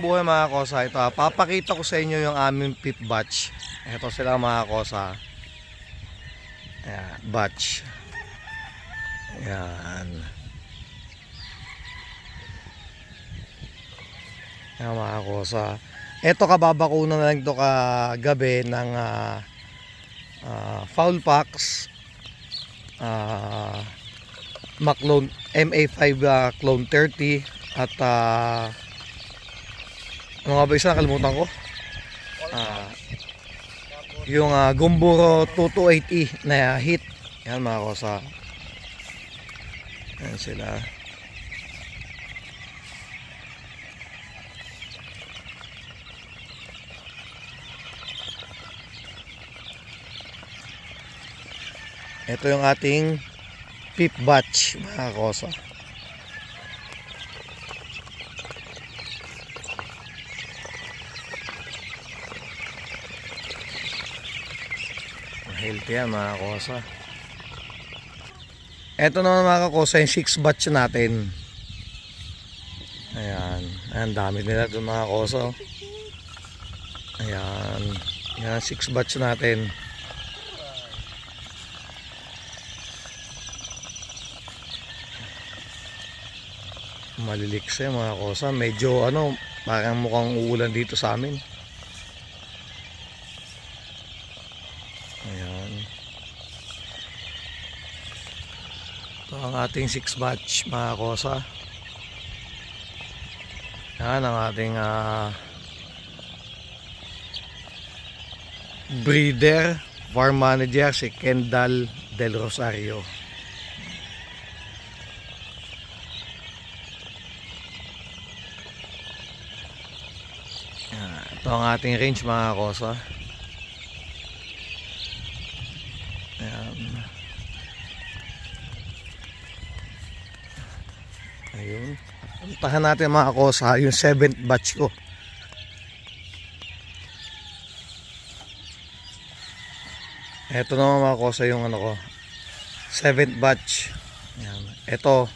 Buhay mga kosa, ito papakita ko sa inyo yung aming pip batch. Ito sila mga kosa. Ayan, batch. Ayan. Ayan mga kosa. Ito kababakuna na lang ito kagabi ng foul packs, McClone MA5 clone 30 at ano nga ba isa nakalimutan ko? Yung Gumburo 228E na hit. Yan mga kosa. Yan sila. Ito yung ating pip batch mga kosa. Healthy yan mga kosa. Ito naman mga kosa yung 6 batch natin. Ayan. Ayan dami nila doon mga kosa. Ayan. Ayan 6 batch natin. Maliliks yan mga kosa. Medyo ano, parang mukhang uulan dito sa amin. Ayan. Ito ang ating 6 batch mga kosa. Ayan ang ating breeder, farm manager si Kendall Del Rosario. Ito ang ating range mga kosa. Ayan. Ayun. Puntahan natin mga kosa yung 7th batch ko. Ito naman mga kosa yung ano ko 7th batch. Ayan. Ito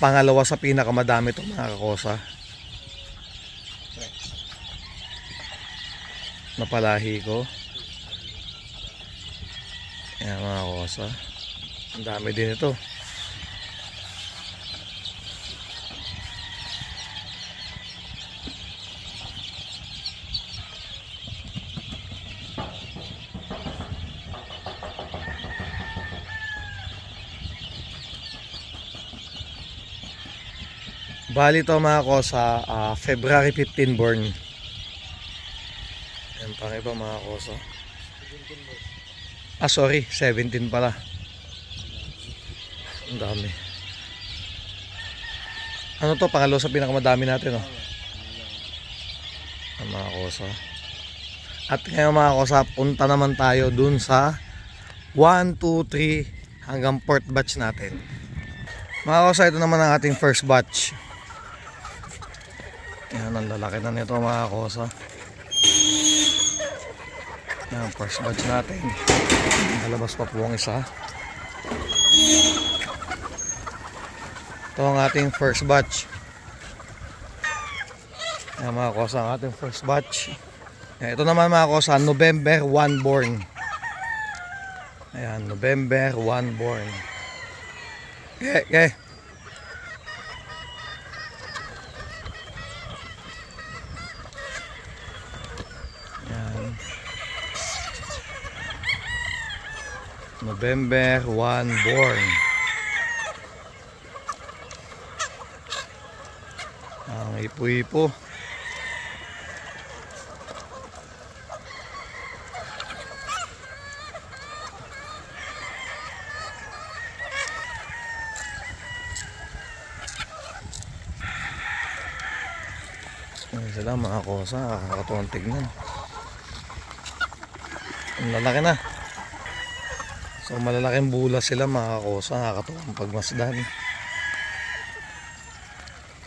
pangalawa sa pinakamadami ito mga kosa. Napalahi ko. Ayan mga kosa. Ang dami din ito. Bali ito mga kosa February 15 born. Ayan pang iba mga kosa. Sorry, 17 pala. Ang dami. Ano to, pangalawa sa pinakamadami natin oh. Ang mga kosa. At ngayon mga kosa, punta naman tayo dun sa 1, 2, 3 hanggang 4th batch natin. Mga kosa, ito naman ang ating first batch. Yan, ang lalaki na nito mga kosa. Yan, first batch natin. Nalabas pa po ang isa. Ito ang ating first batch. Yan mga kosa, ang ating first batch. Yan, ito naman mga kosa, November 1 born. Ayan, November 1 born. Okay. November 1 born. Ang ipo-ipo. Ayan sila mga kosa, kakatuwang tignan. Ang lalaki na. So malalaking bulas sila mga kosa, nakakatuwang pagmasdan.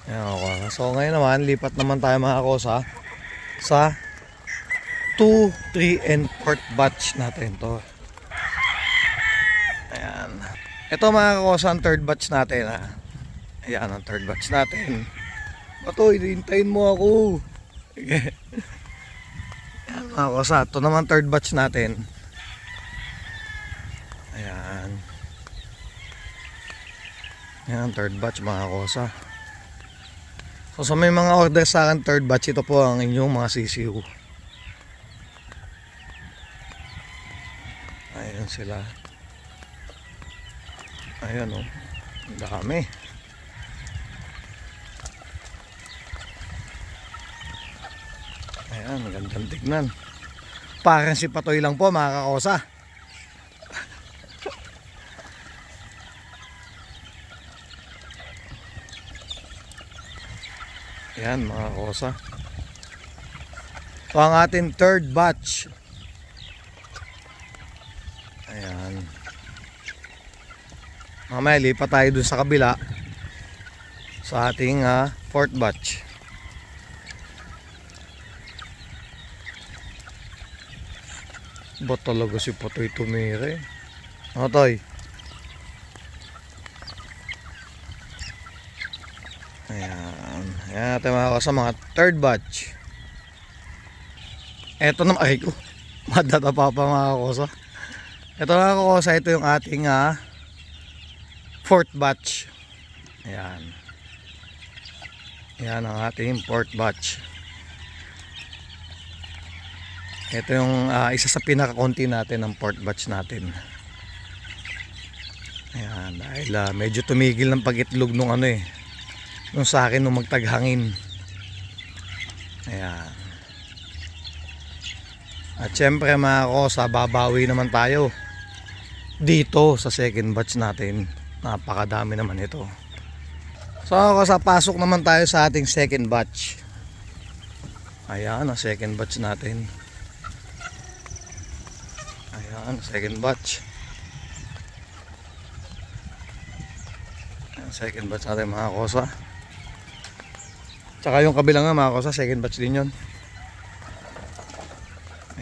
Ayan, okay. So ngayon naman, lipat naman tayo mga kosa sa 2, 3, and 4th batch natin to. Ayan. Ito mga kosa, ang 3rd batch natin. Ayan ang 3rd batch natin. Patoy, hintayin mo ako. Yan mga kosa, ito naman third batch natin. Ayan. Yan, third batch mga kosa. So sa may mga order sa akin third batch, ito po ang inyong mga sisiw. Ayan sila. Ayan o, ang dami. Ayan, magandang tignan. Parang si Patoy lang po mga kakosa. Ayan mga kakosa. So ang ating third batch. Ayan. Mamaya lipat tayo dun sa kabila sa ating fourth batch. Ba talaga si Patoy tumire? Ano Toy? Ayan. Ayan natin mga sa mga third batch. Eto naman, ay ko, madatapa pa mga kosa. Eto mga kosa, ito yung ating fourth batch. Ayan. Ayan ang ating fourth batch. Ito yung isa sa pinaka-konti natin ng fourth batch natin. Ayan, dahil medyo tumigil ng pag-itlog nung nung sa akin nung magtaghangin. Ayan. At syempre mga kosa, babawi naman tayo dito sa second batch natin. Napakadami naman ito. So kosa, pasok naman tayo sa ating second batch. Ayan ang second batch natin. Ayan, second batch. Ayan, second batch natin mga kosa. Tsaka yung kabilang nga mga kosa, second batch din yun.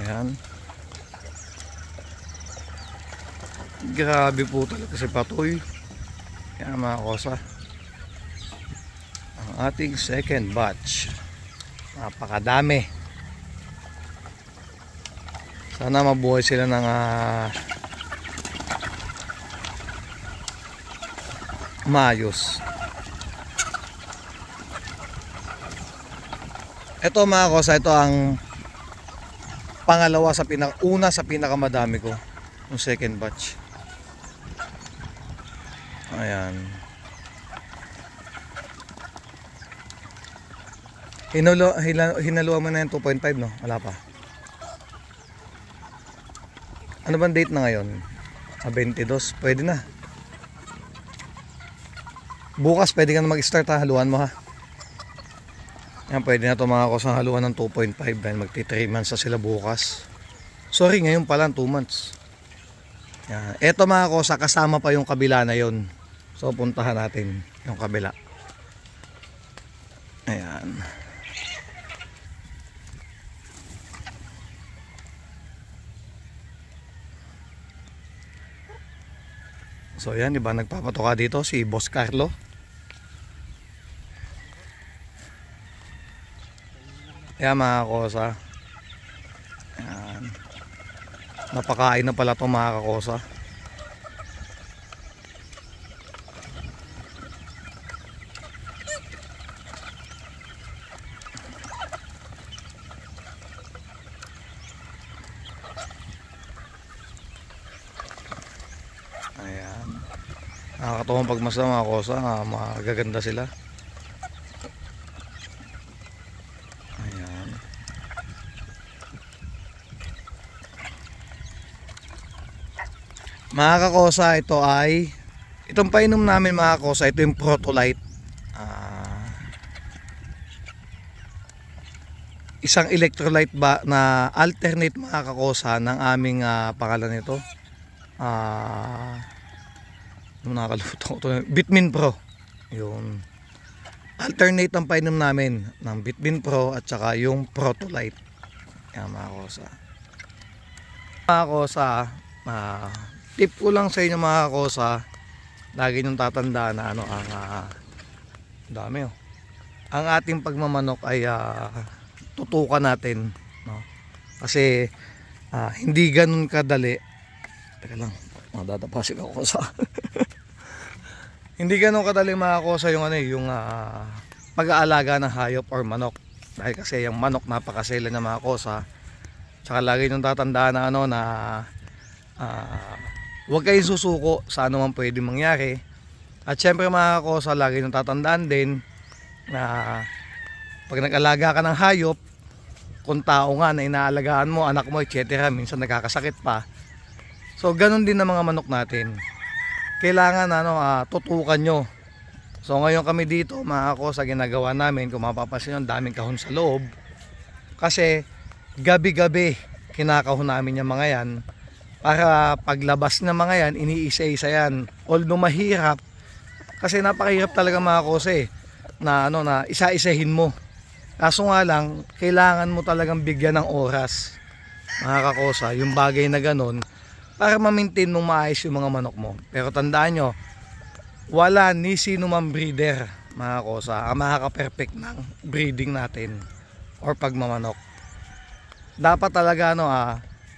Ayan. Grabe po talaga si Patoy. Ayan mga kosa, ang ating second batch. Napakadami. Sana mabuhay sila ng maayos. Ito mga kosa, ito ang pangalawa sa una sa pinakamadami ko, yung second batch. Ayan. Hinaluan mo na yung 2.5 no? Wala pa. Ano bang date na ngayon? 22, pwede na. Bukas pwede ka na mag-start haluan mo ha. Yan, pwede na ito mga kosang haluan ng 2.5 dahil magti 3 months na sila bukas. Sorry, ngayon pa lang 2 months. Yan. Eto mga kosa, kasama pa yung kabila na yon. So puntahan natin yung kabila. Ayan. So yan, diba nagpapatoka dito si Boss Carlo. Ayan mga kosa. Ayan. Napakain na pala ito mga kakosa. Ayan. Nakakatuwang pagmasdan mga kosa, magaganda sila. Ayan. Mga kakosa, ito ay itong painom namin mga kakosa, ito yung Protolite. Isang electrolyte ba na alternate mga kakosa ng aming pangalan nito. Nakakalimutan ko ito. Bitmin Pro. Yun. Alternate ang painom namin ng Bitmin Pro at saka yung Protolite. Yan mga kosa. Mga kosa, tip ko lang sa inyo mga kosa, lagi nyung tatandaan na ang dami ang ating pagmamanok ay tutukan natin, no? Kasi hindi ganun kadali. Teka lang, madadapasin ako sa hindi ganun kadali mga kosa yung yung pag-aalaga ng hayop or manok. Dahil kasi yung manok napakasela na mga kosa. Tsaka lagi nyung tatandaan na na huwag kayong susuko sa ano man pwede mangyari. At syempre mga kosa, lagi nung tatandaan din na pag nag-alaga ka ng hayop, kung tao nga na inaalagaan mo, anak mo, etc., minsan nagkakasakit pa. So ganun din ang mga manok natin. Kailangan tutukan nyo. So ngayon kami dito mga kosa, ginagawa namin, kung mapapansin nyo, ang daming kahon sa loob. Kasi gabi-gabi kinakahon namin yung mga yan. Para paglabas ng mga yan, iniisa-isa yan. Although mahirap, kasi napakahirap talaga mga kose na na isa-isahin mo. Kaso nga lang, kailangan mo talagang bigyan ng oras mga kakosa, yung bagay na ganun, para ma-maintain mong maayos yung mga manok mo. Pero tandaan nyo, wala ni sino man breeder mga kosa ang makaka-perfect ng breeding natin or pagmamanok. Dapat talaga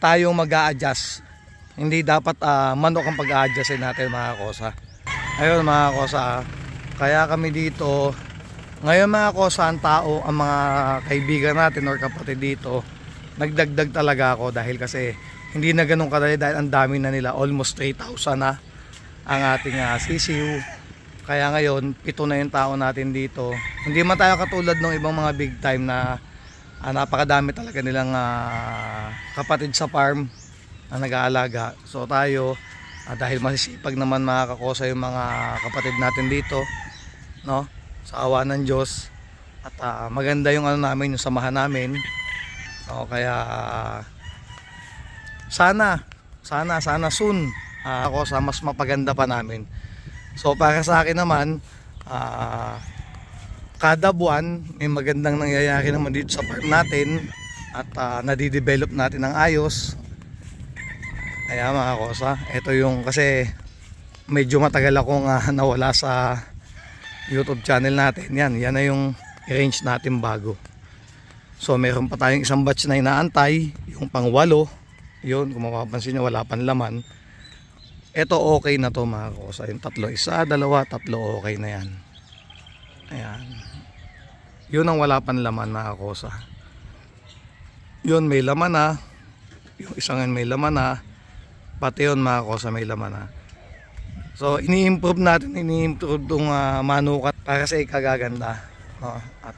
tayong mag-a-adjust. Hindi dapat manok ang pag-a-adjustin natin mga kosa. Ayun mga kosa, kaya kami dito ngayon mga kosa, ang tao, ang mga kaibigan natin or kapatid dito, nagdagdag talaga ako dahil kasi hindi na ganun kadali dahil ang dami na nila, almost 3,000 na ang ating sisiw. Kaya ngayon 7 na yung tao natin dito. Hindi man tayo katulad ng ibang mga big time na napakadami talaga nilang kapatid sa farm na nag-aalaga. So tayo, dahil masisipag naman mga kakosa yung mga kapatid natin dito, no? Sa awa ng Diyos. At maganda yung namin, yung samahan namin. No? Kaya sana soon kakosa, mas mapaganda pa namin. So para sa akin naman, kada buwan may magandang nangyayari naman dito sa farm natin at nadidevelop natin ng ayos. Kaya mga kosa, ito yung kasi medyo matagal akong nawala sa YouTube channel natin. Yan na yung i-range natin bago. So meron pa tayong isang batch na inaantay, yung pang-8. Yun, kung mapapansin nyo, wala pang laman. Ito okay na to mga kosa. Yung 3, 1, 2, 3 okay na yan. Ayan. Yun ang wala pang laman mga kosa. Yun may laman na. Yung isang may laman na. Pati yun mga kosa may laman na. So ini-improve natin, itong manukat para sa ikagaganda, no? At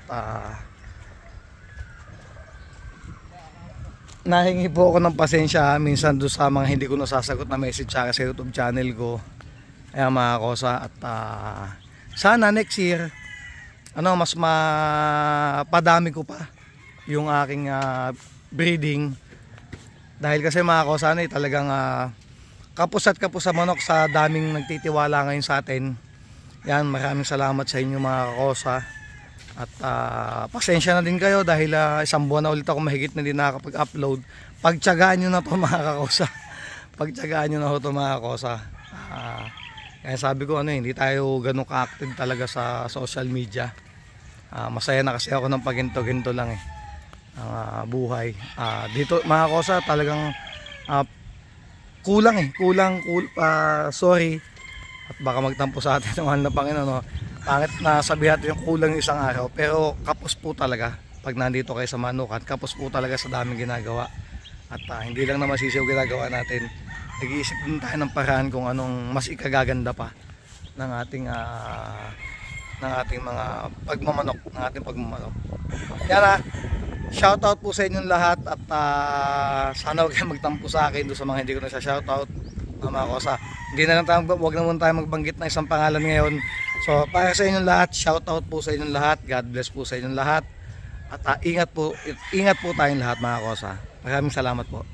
nahingi po ako ng pasensya minsan doon sa mga hindi ko nasasagot na message sa YouTube channel ko. Kaya mga kosa, at sana next year mas mapadami ko pa yung aking breeding. Dahil kasi mga kosa, talagang kapos at kapos sa manok sa daming nagtitiwala ngayon sa atin. Yan, maraming salamat sa inyo mga kosa. At pasensya na din kayo dahil isang buwan na ulit ako mahigit na din nakakapag-upload. Pagtyagaan nyo na to mga kosa. Pagtyagaan nyo na to mga kosa. Kaya sabi ko hindi tayo ganun ka-active talaga sa social media. Masaya na kasi ako ng paginto-ginto lang buhay. Dito mga kosa talagang kulang sorry at baka magtampo sa atin ng mahal na Panginoon, pangit na sabihin natin yung kulang isang araw, pero kapos po talaga pag nandito kayo sa manukan, kapos po talaga sa daming ginagawa. At hindi lang na masisiw ginagawa natin, nag-iisip din tayo ng paraan kung anong mas ikagaganda pa ng ating mga pagmamanok, yan shoutout po sa inyong lahat. At sana huwag kayong magtampo sa akin doon sa mga hindi ko na siya shoutout mga kosa. Hindi na lang tayo, huwag naman tayo magbanggit na isang pangalan ngayon. So para sa inyong lahat, shoutout po sa inyong lahat, God bless po sa inyong lahat. At ingat po tayong lahat mga kosa. Maraming salamat po.